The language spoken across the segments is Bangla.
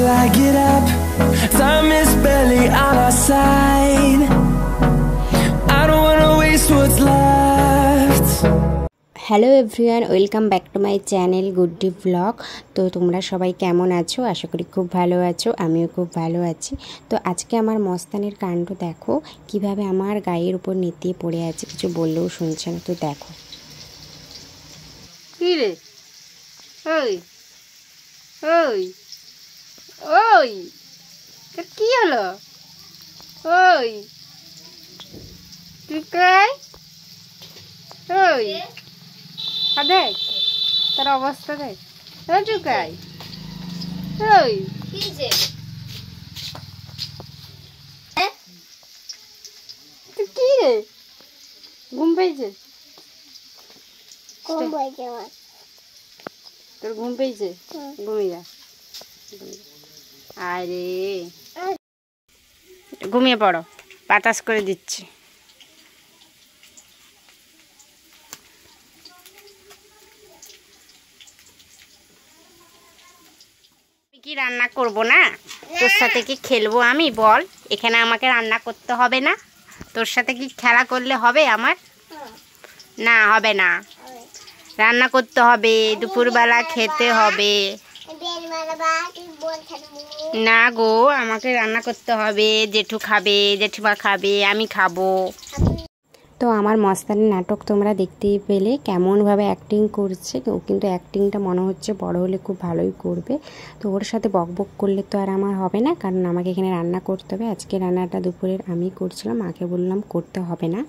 I get up. Time is barely on our side. I don't wanna waste what's left. Hello everyone, welcome back to my channel Guddi blog. তো তোমরা সবাই কেমন আছো? আশা করি খুব ভালো আছো, আমিও খুব ভালো আছি। তো আজকে আমার মস্তানের কাণ্ড দেখো, কিভাবে আমার গায়ের উপর নেতিয়ে পড়ে আছে, কিছু বললেও শুনছে না। তো দেখো কি রে, ওই ওই ওই তোর কি হলো? ওই তুই কাই, ওই দেখ তার অবস্থা দেখ, চুকাই ওই কি রে, ঘুম পেয়েছে? তোর ঘুম পেয়েছে? ঘুমিয়ে যা, আরে ঘুমিয়ে পড়ো, বাতাস করে দিচ্ছি। কি রান্না করব না, তোর সাথে কি খেলবো আমি? বল, এখানে আমাকে রান্না করতে হবে না? তোর সাথে কি খেলা করলে হবে আমার? না, হবে না, রান্না করতে হবে, দুপুরবেলা খেতে হবে। না গো, আমাকে রান্না করতে হবে, জেঠু খাবে, জেঠিমা খাবে, আমি খাবো। তো আমার মস্তানের নাটক তোমরা দেখতেই পেলে, কেমনভাবে অ্যাক্টিং করছে। ও কিন্তু অ্যাক্টিংটা মনে হচ্ছে বড় হলে খুব ভালোই করবে। তো ওর সাথে বকবক করলে তো আর আমার হবে না, কারণ আমাকে এখানে রান্না করতে হবে। আজকে রান্নাটা দুপুরের আমি করছিলাম, মাকে বললাম করতে হবে না।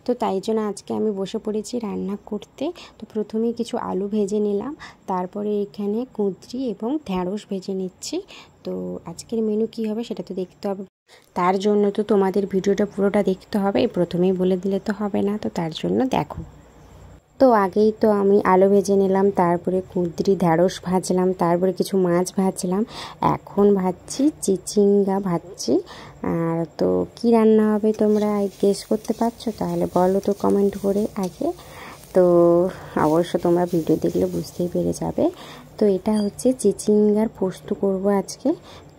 তো তাই জন্য আজকে আমি বসে পড়েছি রান্না করতে। তো প্রথমেই কিছু আলু ভেজে নিলাম, তারপরে এখানে কুঁদরি এবং ঢ্যাঁড়স ভেজে নিচ্ছি। তো আজকের মেনু কী হবে সেটা তো দেখতে হবে, তার জন্য তো তোমাদের ভিডিওটা পুরোটা দেখতে হবে, প্রথমেই বলে দিলে তো হবে না। তো তার জন্য দেখো, তো আগেই তো আমি আলু ভেজে নিলাম, তারপরে কুঁদরি ঢ্যাঁড়স ভাজলাম, তারপরে কিছু মাছ ভাজলাম, এখন ভাজছি চিচিঙ্গা ভাজছি। আর তো কি রান্না হবে তোমরা গেস করতে পারছো? তাহলে বলো তো কমেন্ট করে আগে। তো অবশ্য তোমরা ভিডিও দেখলে বুঝতেই পেরে যাবে। তো এটা হচ্ছে চিচিঙ্গার পোস্ত করব আজকে।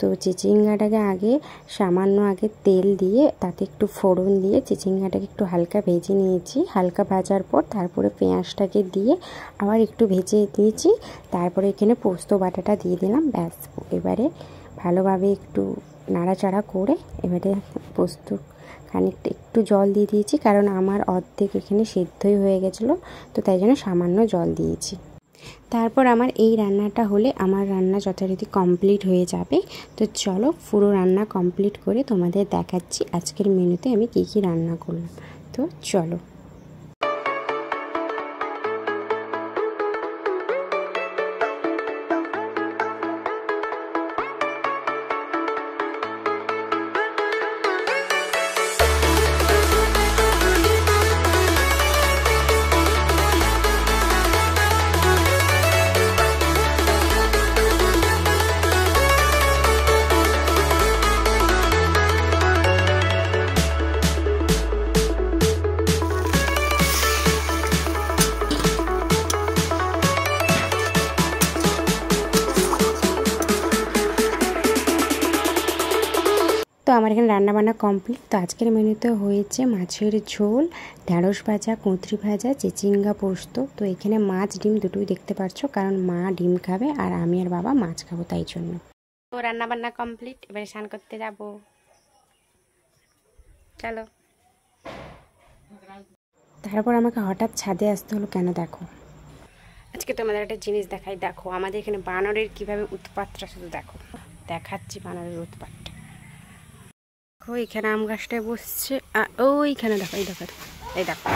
তো চিচিঙ্গাটাকে আগে সামান্য তেল দিয়ে তাতে একটু ফোড়ন দিয়ে চিচিঙ্গাটাকে একটু হালকা ভেজে নিয়েছি। হালকা ভাজার পর তারপরে পেঁয়াজটাকে দিয়ে আবার একটু ভেজে দিয়েছি, তারপরে এখানে পোস্ত বাটাটা দিয়ে দিলাম। ব্যাস, এবারে ভালোভাবে একটু নাড়াচাড়া করে এবারে পোস্ত খানিকটা একটু জল দিয়ে দিয়েছি, কারণ আমার অর্ধেক এখানে সেদ্ধই হয়ে গেছিলো, তো তাই জন্য সামান্য জল দিয়েছি। তারপর আমার এই রান্নাটা হলে আমার রান্না যথারীতি কমপ্লিট হয়ে যাবে। তো চলো পুরো রান্না কমপ্লিট করে তোমাদের দেখাচ্ছি আজকের মেনুতে আমি কী কী রান্না করলাম। তো চলো। তো আমার এখানে রান্নাবান্না কমপ্লিট। তো আজকের মেনুতে হয়েছে মাছের ঝোল, ঢ্যাঁড়স ভাজা, কুঁদরি ভাজা, চিচিঙ্গা পোস্ত। তো এখানে মাছ ডিম দুটোই দেখতে পাচ্ছ, কারণ মা ডিম খাবে আর আমি আর বাবা মাছ খাবো, তাই জন্য। তো রান্নাবান্না কমপ্লিট, এবারে স্নান করতে যাব, চলো। তারপর আমাকে হঠাৎ ছাদে আসতে হলো কেন দেখো। আজকে তোমাদের একটা জিনিস দেখাই, দেখো আমাদের এখানে বানরের কিভাবে উৎপাতটা, শুধু দেখো, দেখাচ্ছি বানরের উৎপাতটা। দেখো এখানে আম গাছটায় বসছে, ওইখানে দেখো, এই দেখো, এই দেখো।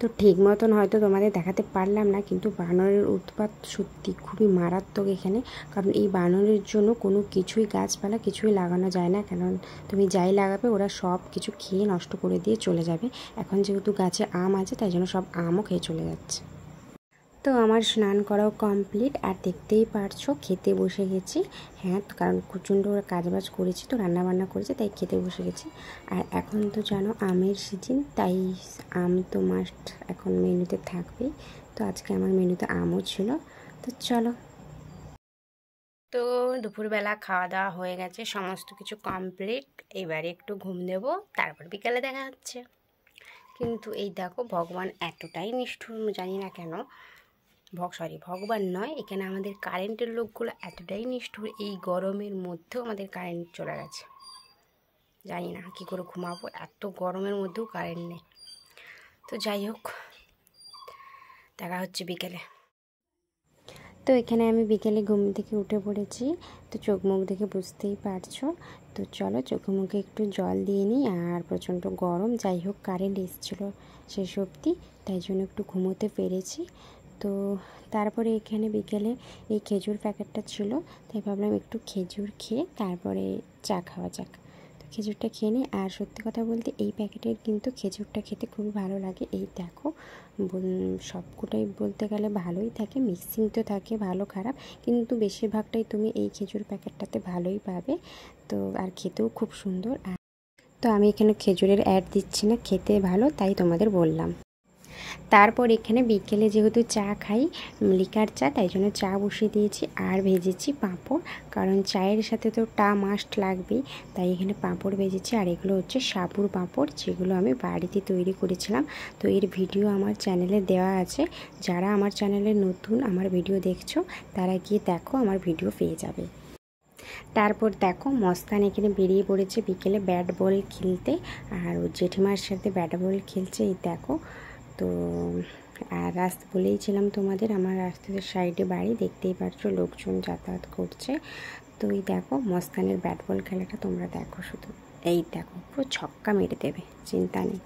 তো ঠিক মতন হয়তো তোমাদের দেখাতে পারলাম না, কিন্তু বানরের উৎপাত সত্যি খুবই মারাত্মক এখানে। কারণ এই বানরের জন্য কোনো কিছুই গাছপালা কিছুই লাগানো যায় না, কারণ তুমি যাই লাগাবে ওরা সব কিছু খেয়ে নষ্ট করে দিয়ে চলে যাবে। এখন যেহেতু গাছে আম আছে তাই জন্য সব আমও খেয়ে চলে যাচ্ছে। তো আমার স্নান করাও কমপ্লিট, আর দেখতেই পারছো খেতে বসে গেছি। হ্যাঁ, কারণ প্রচণ্ড কাজবাজ করেছি, তো রান্নাবান্না করেছি, তাই খেতে বসে গেছি। আর এখন তো জানো আমের সিজন, তাই আম তো মাস্ট এখন মেনুতে থাকবেই। তো আজকে আমার মেনুতে আমও ছিল। তো চলো। তো দুপুরবেলা খাওয়া দাওয়া হয়ে গেছে, সমস্ত কিছু কমপ্লিট। এবারে একটু ঘুম দেবো, তারপর বিকালে দেখা হচ্ছে। কিন্তু এই দেখো ভগবান এতটাই নিষ্ঠুর, জানি না কেন। ভগবান নয়, এখানে আমাদের কারেন্টের লোকগুলো এতটাই নিষ্ঠুর, এই গরমের মধ্যেও আমাদের কারেন্ট চলে গেছে। জানি না কী করে ঘুমাবো, এত গরমের মধ্যেও কারেন্ট নেই। তো যাই হোক, দেখা হচ্ছে বিকেলে। তো এখানে আমি বিকেলে ঘুম থেকে উঠে পড়েছি। তো চোখ মুখ দেখে বুঝতেই পারছো। তো চলো চোখে মুখে একটু জল দিয়ে নিই। আর প্রচণ্ড গরম, যাই হোক কারেন্ট এসেছিলো শেষ অবধি, তাই জন্য একটু ঘুমোতে পেরেছি। তো তারপরে এখানে বিকেলে এই খেজুর প্যাকেটটা ছিল, তাই ভাবলাম একটু খেজুর খেয়ে তারপরে চা খাওয়া যাক। তো খেজুরটা খেয়ে নিই। আর সত্যি কথা বলতে এই প্যাকেটের কিন্তু খেজুরটা খেতে খুবই ভালো লাগে। এই দেখো সবকটাই বলতে গেলে ভালোই থাকে, মিক্সিং তো থাকে ভালো খারাপ, কিন্তু বেশিরভাগটাই তুমি এই খেজুর প্যাকেটটাতে ভালোই পাবে। তো আর খেতেও খুব সুন্দর। তো আমি এখানে খেজুরের অ্যাড দিচ্ছি না, খেতে ভালো তাই তোমাদের বললাম। তারপর এখানে বিকেলে যেহেতু চা খাই, লিকার চা, তাই জন্য চা বসিয়ে দিয়েছি। আর ভেজেছি পাঁপড়, কারণ চায়ের সাথে তো টা মাস্ট লাগবেই, তাই এখানে পাঁপড় ভেজেছি। আর এগুলো হচ্ছে সাবুর পাঁপড়, যেগুলো আমি বাড়িতে তৈরি করেছিলাম। তো এর ভিডিও আমার চ্যানেলে দেওয়া আছে, যারা আমার চ্যানেলে নতুন আমার ভিডিও দেখছো তারা গিয়ে দেখো, আমার ভিডিও পেয়ে যাবে। তারপর দেখো মস্তান এখানে বেরিয়ে পড়েছে বিকেলে ব্যাট বল খেলতে, আর ও জেঠিমার সাথে ব্যাট বল খেলছে। এই দেখো। তো আর রাস্তা বলেইছিলাম তোমাদের, আমার রাস্তার সাইডে বাড়ি, দেখতেই পাচ্ছ লোকজন যাতায়াত করছে। তো এই দেখো মস্তানের ব্যাট বল খেলাটা তোমরা দেখো শুধু, এই দেখো পুরো ছক্কা মেরে দেবে, চিন্তা নেই।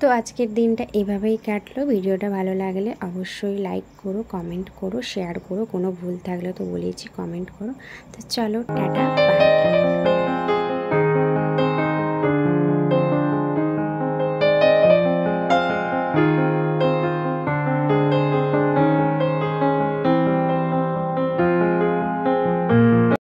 তো আজকের দিনটা এভাবেই কাটলো। ভিডিওটা ভালো লাগলে অবশ্যই লাইক করো, কমেন্ট করো, শেয়ার করো, কোনো ভুল থাকলে তো বলেইছি কমেন্ট করো। তো চলো টাটা, বাই।